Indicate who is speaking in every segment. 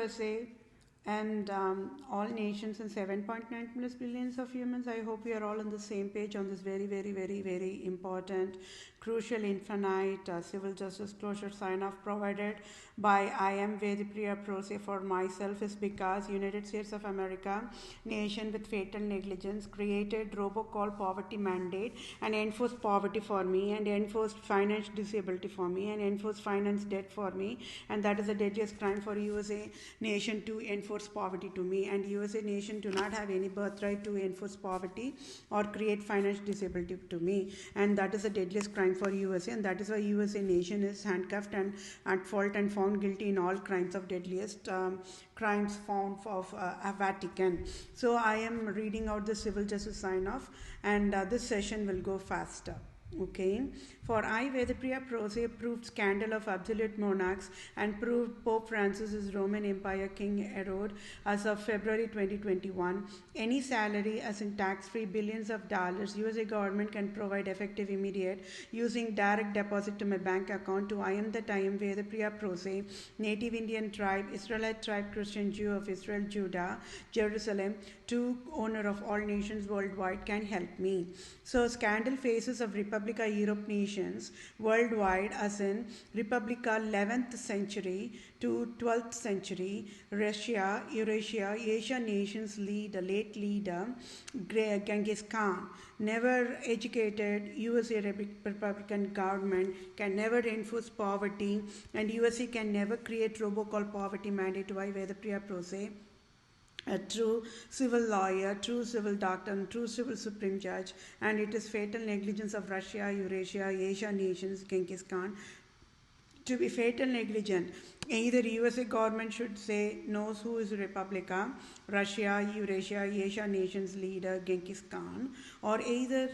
Speaker 1: USA and all nations and 7.9 plus billions of humans. I hope we are all on the same page on this very, very, very, very important, crucial, infinite civil justice closure sign-off provided by I am Vethapriya PROSE for myself is because United States of America, nation with fatal negligence, created robocall poverty mandate and enforced poverty for me and enforced finance disability for me and enforced finance debt for me, and that is the deadliest crime for USA nation to enforce poverty to me, and USA nation do not have any birthright to enforce poverty or create financial disability to me, and that is the deadliest crime for USA, and that is why USA nation is handcuffed and at fault and found guilty in all crimes of deadliest crimes found of Vatican. So I am reading out the civil justice sign off, and this session will go faster. Okay, for I, Vethapriya PROSE, proved scandal of absolute monarchs and proved Pope Francis's Roman Empire King Herod as of February 2021. Any salary as in tax-free billions of dollars USA government can provide effective immediate using direct deposit to my bank account to I am that I am Vethapriya PROSE, native Indian tribe, Israelite tribe, Christian Jew of Israel, Judah, Jerusalem, to owner of all nations worldwide can help me. So scandal phases of Republica Europe nations worldwide as in Republica 11th century to 12th century, Russia, Eurasia, Asia nations late leader GHENKIS-KHAN, never educated USA Republican government can never enforce poverty, and USA can never create robocall poverty mandate by Vethapriya PROSE. A true civil lawyer, true civil doctor, and true civil supreme judge, and it is fatal negligence of Russia, Eurasia, Asia nations, GHENKIS-KHAN, to be fatal negligent. Either USA government should say knows who is Republica, Russia, Eurasia, Asia nations leader GHENKIS-KHAN, or either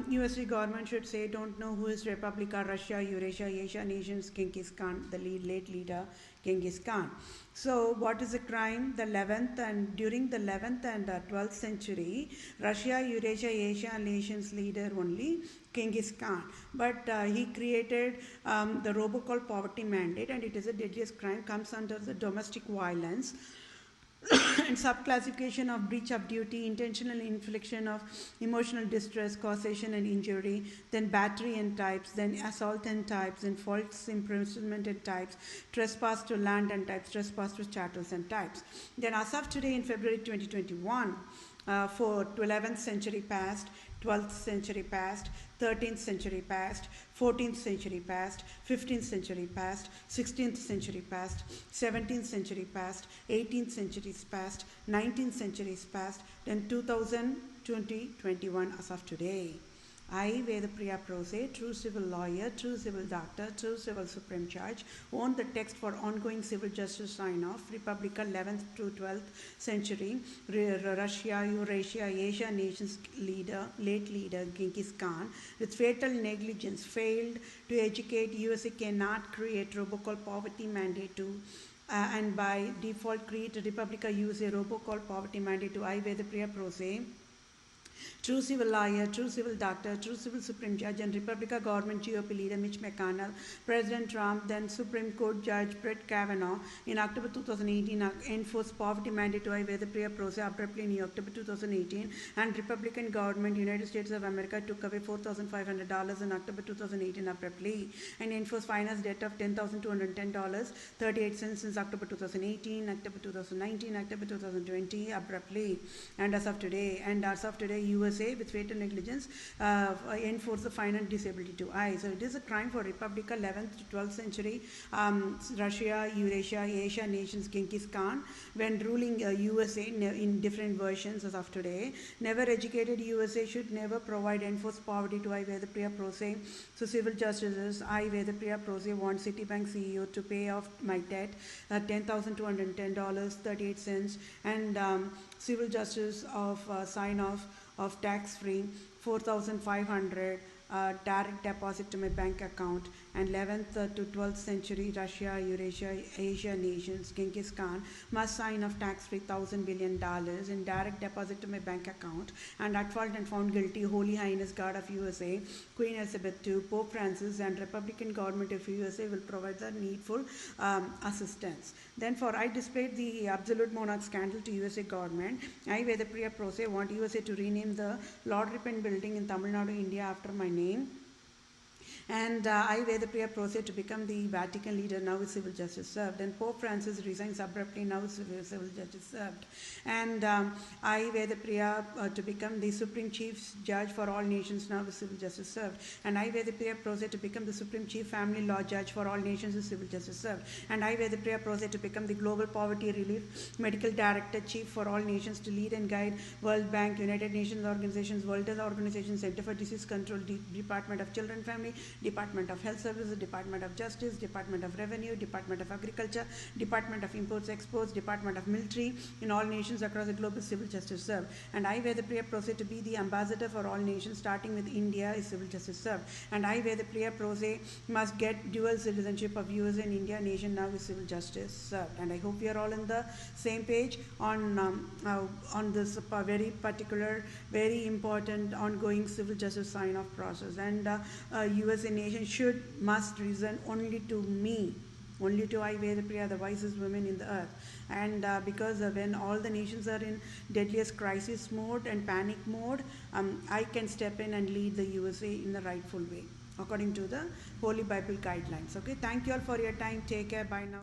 Speaker 1: USA government should say don't know who is Republica, Russia, Eurasia, Asia nations GHENKIS-KHAN, the late leader GHENKIS-KHAN. So what is the crime? The 11th and during the 11th and 12th century, Russia, Eurasia, Asia nations leader only GHENKIS-KHAN, but he created the robocall poverty mandate, and it is a deadliest crime, comes under the domestic violence and subclassification of breach of duty, intentional infliction of emotional distress, causation and injury, then battery and types, then assault and types, then false imprisonment and types, trespass to land and types, trespass to chattels and types. Then as of today in February 2021, for 11th century past, 12th century past, 13th century past, 14th century past, 15th century past, 16th century past, 17th century past, 18th centuries past, 19th centuries past, then 2021 as of today. I, Vethapriya PROSE, true civil lawyer, true civil doctor, true civil supreme judge, own the text for ongoing civil justice sign-off, Republica 11th to 12th century, Russia, Eurasia, Asia nations leader, late leader GHENKIS-KHAN, with fatal negligence, failed to educate. USA cannot create robocall poverty mandate to and by default create a Republica USA robocall poverty mandate to I, Vethapriya PROSE, true civil lawyer, true civil doctor, true civil supreme judge, and Republica government GOP leader Mitch McConnell, President Trump, then Supreme Court Judge Brett Kavanaugh in October 2018 enforced poverty mandate to Vethapriya PROSE abruptly in October 2018, and Republican government United States of America took away $4,500 in October 2018 abruptly and enforced finance debt of $10,210.38 since October 2018, October 2019, October 2020 abruptly, and as of today, USA with fatal negligence enforce the finance disability to I. So it is a crime for Republica 11th to 12th century, Russia, Eurasia, Asia nations GHENKIS-KHAN, when ruling USA in different versions as of today. Never educated USA should never provide enforced poverty to I, Vethapriya PROSE. So civil justices, I, Vethapriya PROSE, want Citibank CEO to pay off my debt, $10,210.38, and civil justice of sign off of tax-free $4,500 direct deposit to my bank account, and 11th to 12th century Russia, Eurasia, Asia nations, Genghis-Khan must sign off tax-free $1,000 billion in direct deposit to my bank account, and at fault and found guilty, Holy Highness God of USA, Queen Elizabeth II, Pope Francis, and Republican government of USA will provide the needful assistance. Then for I displayed the absolute monarch scandal to USA government. I, Vethapriya PROSE, want USA to rename the Lord Ripon building in Tamil Nadu, India after my name. And I, Vethapriya PROSE, to become the Vatican leader, now is civil justice served. And Pope Francis resigns abruptly, now is civil justice served. And I, Vethapriya, to become the Supreme Chief Judge for all nations, now is civil justice served. And I, Vethapriya PROSE, to become the Supreme Chief Family Law Judge for all nations, is civil justice served. And I, Vethapriya PROSE, to become the Global Poverty Relief Medical Director Chief for all nations, to lead and guide World Bank, United Nations Organizations, World Health Organization, Center for Disease Control, Department of Children Family, Department of Health Services, Department of Justice, Department of Revenue, Department of Agriculture, Department of Imports Exports, Department of Military in all nations across the globe is civil justice served. And I, Vethapriya PROSE, to be the ambassador for all nations starting with India, is civil justice served. And I, Vethapriya PROSE, must get dual citizenship of US and India nation, now is civil justice served. And I hope we are all on the same page on this very particular, very important ongoing civil justice sign-off process. And US and nation must reason only to me, only to I, Vethapriya, the wisest women in the earth. And because when all the nations are in deadliest crisis mode and panic mode, I can step in and lead the USA in the rightful way, according to the Holy Bible guidelines. Okay, thank you all for your time. Take care. Bye now.